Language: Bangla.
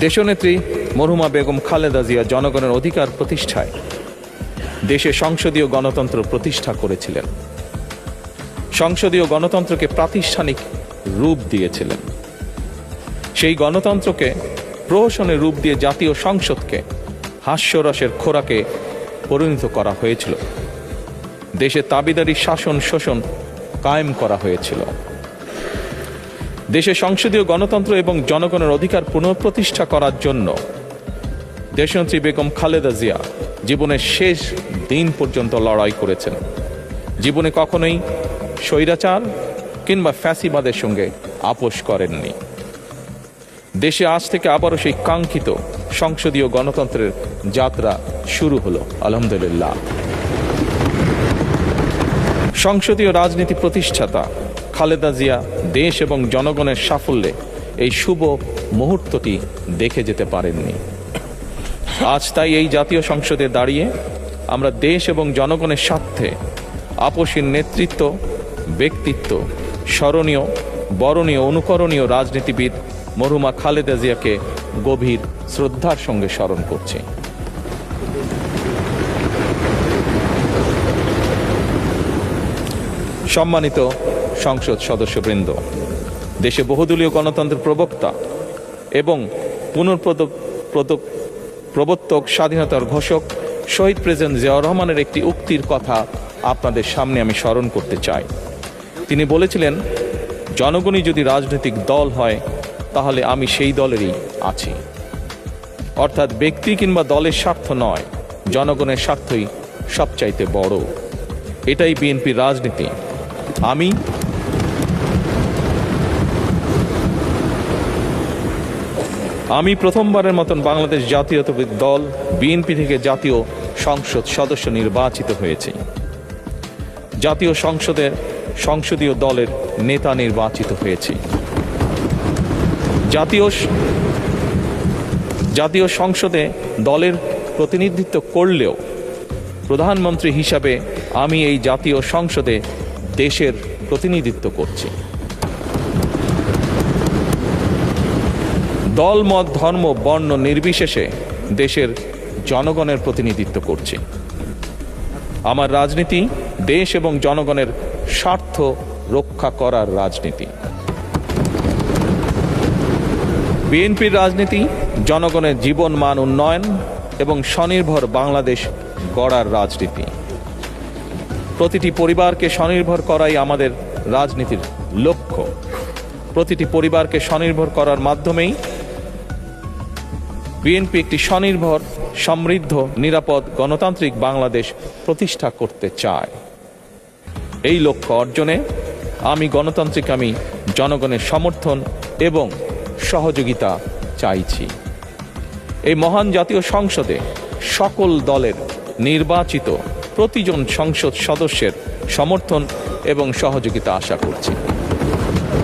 দেশনেত্রী মরহুমা বেগম খালেদা জিয়া জনগণের অধিকার প্রতিষ্ঠায় দেশে সংসদীয় গণতন্ত্র প্রতিষ্ঠা করেছিলেন। সংসদীয় গণতন্ত্রকে প্রাতিষ্ঠানিক রূপ দিয়েছিলেন। সেই গণতন্ত্রকে প্রহসনের রূপ দিয়ে জাতীয় সংসদকে হাস্যরসের খোরাকে পরিণত করা হয়েছিল। দেশে তাবিদারি শাসন শোষণ কায়েম করা হয়েছিল। দেশে সংসদীয় গণতন্ত্র এবং জনগণের অধিকার পুনঃপ্রতিষ্ঠা করার জন্য দেশনেত্রী বেগম খালেদা জিয়া জীবনের শেষ দিন পর্যন্ত লড়াই করেছেন। জীবনে কখনোই স্বৈরাচার কিংবা ফ্যাসিবাদের সঙ্গে আপোষ করেননি। দেশে আজ থেকে আবারও সেই কাঙ্ক্ষিত সংসদীয় গণতন্ত্রের যাত্রা শুরু হলো, আলহামদুলিল্লাহ। সংসদীয় রাজনীতি প্রতিষ্ঠাতা খালেদা জিয়া দেশ এবং জনগণের সাফল্যে এই শুভ মুহূর্তটি দেখে যেতে পারেননি। আজ তাই এই জাতীয় সংসদে দাঁড়িয়ে আমরা দেশ এবং জনগণের স্বার্থে আপসীর নেতৃত্ব, ব্যক্তিত্ব, স্মরণীয়, বরণীয়, অনুকরণীয় রাজনীতিবিদ মরহুমা খালেদা জিয়াকে গভীর শ্রদ্ধার সঙ্গে স্মরণ করছি। সম্মানিত সংসদ সদস্যবৃন্দ, দেশে বহুদলীয় গণতন্ত্রের প্রবক্তা এবং প্রবর্তক, স্বাধীনতার ঘোষক শহীদ প্রেসিডেন্ট জিয়াউর রহমানের একটি উক্তির কথা আপনাদের সামনে আমি স্মরণ করতে চাই। তিনি বলেছিলেন, জনগণই যদি রাজনৈতিক দল হয় তাহলে আমি সেই দলেরই আছি। অর্থাৎ ব্যক্তি কিংবা দলের স্বার্থ নয়, জনগণের স্বার্থই সবচাইতে বড়। এটাই বিএনপির রাজনীতি। আমি প্রথমবারের মতন বাংলাদেশ জাতীয়তাবাদী দল বিএনপি থেকে জাতীয় সংসদ সদস্য নির্বাচিত হয়েছি। জাতীয় সংসদের সংসদীয় দলের নেতা নির্বাচিত হয়েছি। জাতীয় সংসদে দলের প্রতিনিধিত্ব করলেও প্রধানমন্ত্রী হিসাবে আমি এই জাতীয় সংসদে দেশের প্রতিনিধিত্ব করছি। দল, মত, ধর্ম, বর্ণ নির্বিশেষে দেশের জনগণের প্রতিনিধিত্ব করছি। আমার রাজনীতি দেশ এবং জনগণের স্বার্থ রক্ষা করার রাজনীতি। বিএনপির রাজনীতি জনগণের জীবন মান উন্নয়ন এবং স্বনির্ভর বাংলাদেশ গড়ার রাজনীতি। প্রতিটি পরিবারকে স্বনির্ভর করাই আমাদের রাজনীতির লক্ষ্য। প্রতিটি পরিবারকে স্বনির্ভর করার মাধ্যমেই বিএনপি একটি স্বনির্ভর, সমৃদ্ধ, নিরাপদ, গণতান্ত্রিক বাংলাদেশ প্রতিষ্ঠা করতে চায়। এই লক্ষ্য অর্জনে আমি জনগণের সমর্থন এবং সহযোগিতা চাইছি। এই মহান জাতীয় সংসদে সকল দলের নির্বাচিত প্রতিজন সংসদ সদস্যের সমর্থন এবং সহযোগিতা আশা করছি।